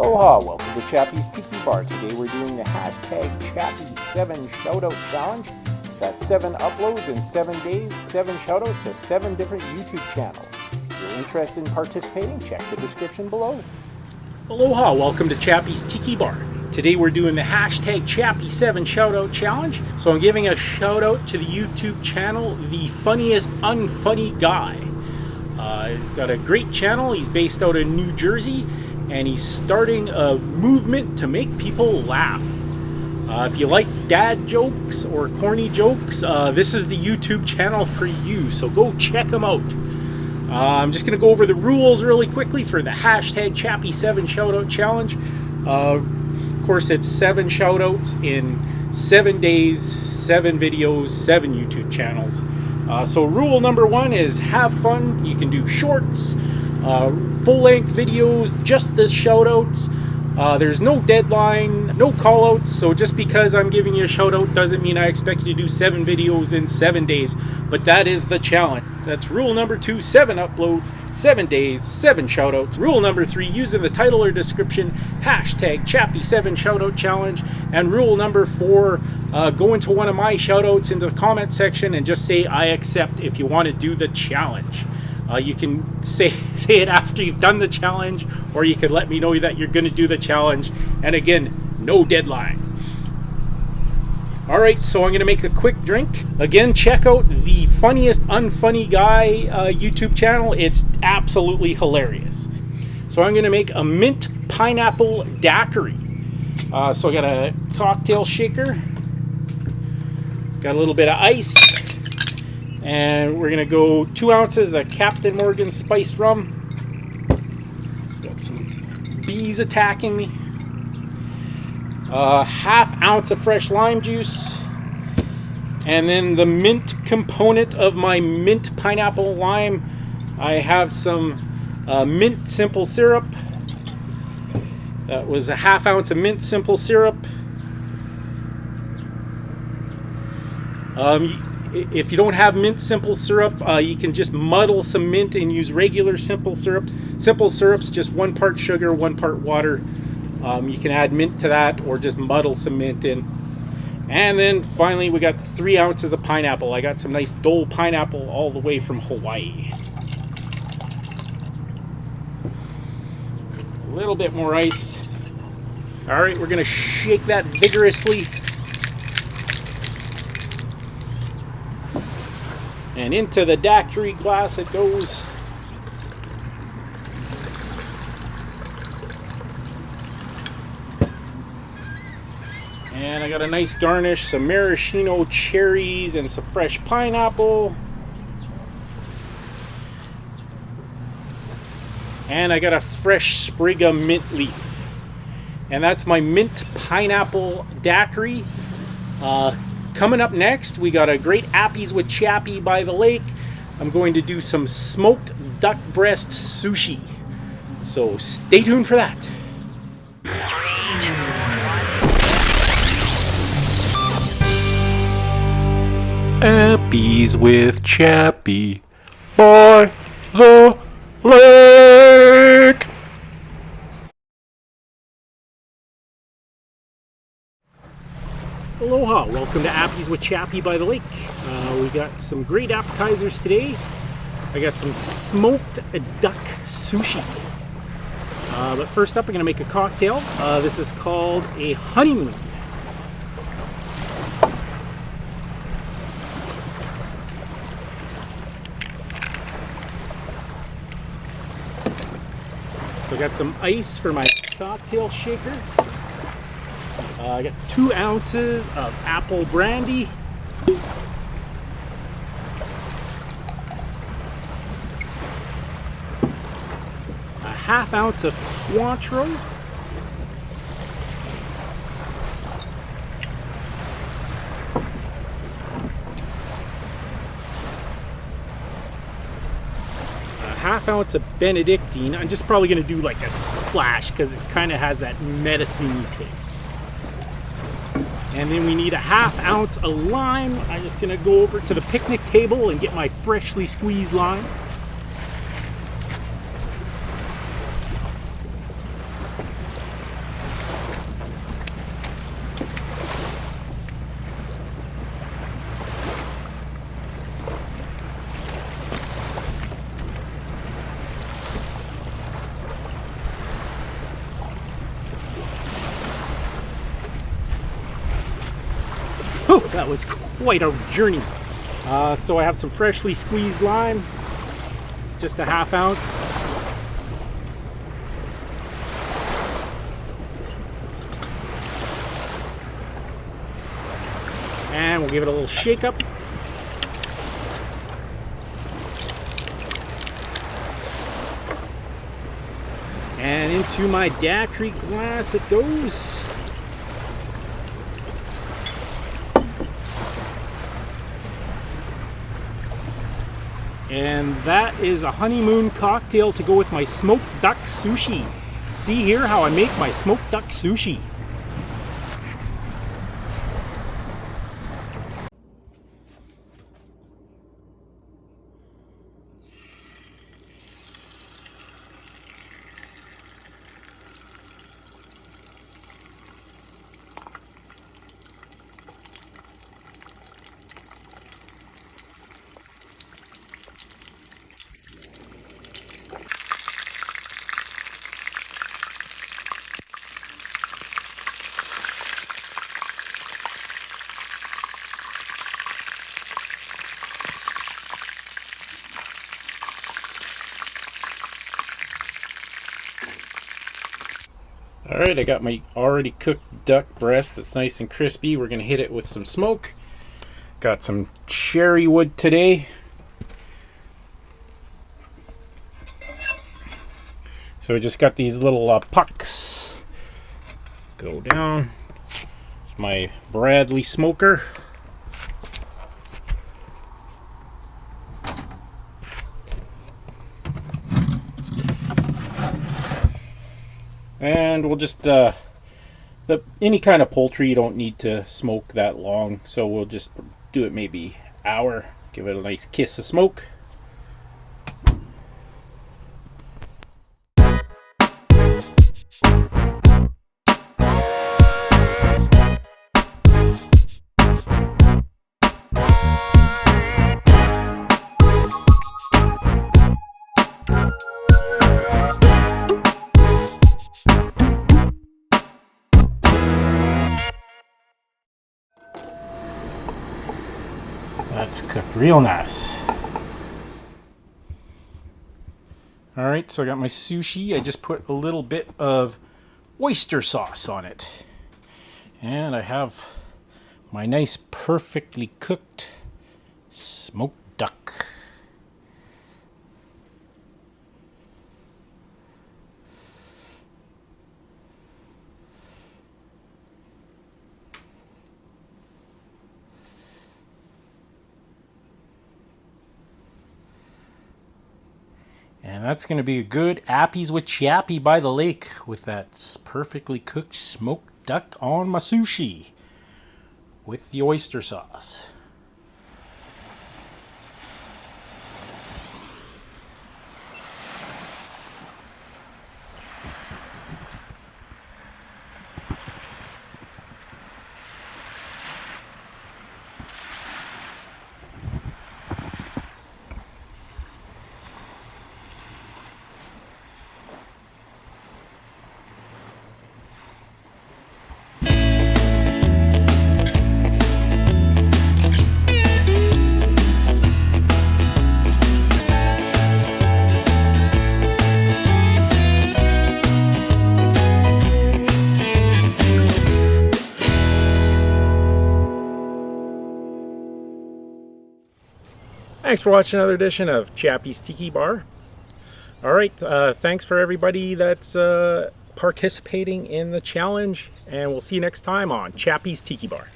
Aloha, welcome to Chappy's Tiki Bar. Today we're doing the hashtag Chappy 7 Shoutout Challenge. That's 7 uploads in 7 days, 7 shoutouts to 7 different YouTube channels. If you're interested in participating, check the description below. Aloha, welcome to Chappy's Tiki Bar. Today we're doing the hashtag Chappy 7 Shoutout Challenge. So I'm giving a shout out to the YouTube channel, The Funniest UNFUNNY Guy. He's got a great channel. He's based out in New Jersey, and he's starting a movement to make people laugh. If you like dad jokes or corny jokes, this is the YouTube channel for you, so go check him out. I'm just going to go over the rules really quickly for the hashtag Chappy 7 Shoutout Challenge. Of course, it's 7 shoutouts in 7 days, 7 videos, 7 YouTube channels. So rule number 1 is have fun. You can do shorts, full-length videos, just the shoutouts. There's no deadline, no callouts, so just because I'm giving you a shoutout doesn't mean I expect you to do 7 videos in 7 days, but that is the challenge. That's rule number 2, 7 uploads, 7 days, 7 shoutouts. Rule number 3, using the title or description, hashtag Chappy 7 Shoutout Challenge. And rule number 4, go into one of my shoutouts into the comment section and just say I accept if you want to do the challenge. You can say it after you've done the challenge, or you can let me know that you're going to do the challenge. And again, no deadline. Alright, so I'm going to make a quick drink. Again, check out the Funniest UNFUNNY Guy YouTube channel. It's absolutely hilarious. So I'm going to make a mint pineapple daiquiri. So I got a cocktail shaker. Got a little bit of ice. And we're going to go 2 ounces of Captain Morgan spiced rum. Got some bees attacking me. Half ounce of fresh lime juice. And then the mint component of my mint pineapple lime, I have some mint simple syrup. That was a half ounce of mint simple syrup. If you don't have mint simple syrup, you can just muddle some mint and use regular simple syrups. Simple syrups, just 1 part sugar, 1 part water. You can add mint to that or just muddle some mint in. And then finally we got 3 ounces of pineapple. I got some nice Dole pineapple all the way from Hawaii. A little bit more ice. Alright, we're going to shake that vigorously. And into the daiquiri glass it goes. And I got a nice garnish, some maraschino cherries and some fresh pineapple. And I got a fresh sprig of mint leaf. And that's my mint pineapple daiquiri. Coming up next, we got a great Appies with Chappy by the lake. I'm going to do some smoked duck breast sushi. So stay tuned for that. Appies with Chappy by the lake. Aloha, welcome to Appies with Chappy by the lake. We got some great appetizers today. I got some smoked duck sushi. But first up, I'm going to make a cocktail. This is called a honeymoon. So I got some ice for my cocktail shaker. I got 2 ounces of apple brandy. A half ounce of Cointreau. A half ounce of Benedictine. I'm just probably going to do like a splash because it kind of has that medicine taste. And then we need a half ounce of lime. I'm just gonna go over to the picnic table and get my freshly squeezed lime. that was quite a journey. So I have some freshly squeezed lime. It's just a ½ ounce. And we'll give it a little shake up. And into my daiquiri glass it goes. And that is a honeymoon cocktail to go with my smoked duck sushi. See here how I make my smoked duck sushi. Alright, I got my already cooked duck breast that's nice and crispy. We're going to hit it with some smoke. Got some cherry wood today. So we just got these little pucks. Go down. It's my Bradley smoker. And we'll just, any kind of poultry you don't need to smoke that long, so we'll just do it maybe an hour, give it a nice kiss of smoke. That's cooked real nice. Alright, so I got my sushi. I just put a little bit of oyster sauce on it. And I have my nice perfectly cooked smoked duck. And that's going to be a good Appies with Chappy by the lake with that perfectly cooked smoked duck on my sushi with the oyster sauce. Thanks for watching another edition of Chappy's Tiki Bar. Alright, thanks for everybody that's participating in the challenge, and we'll see you next time on Chappy's Tiki Bar.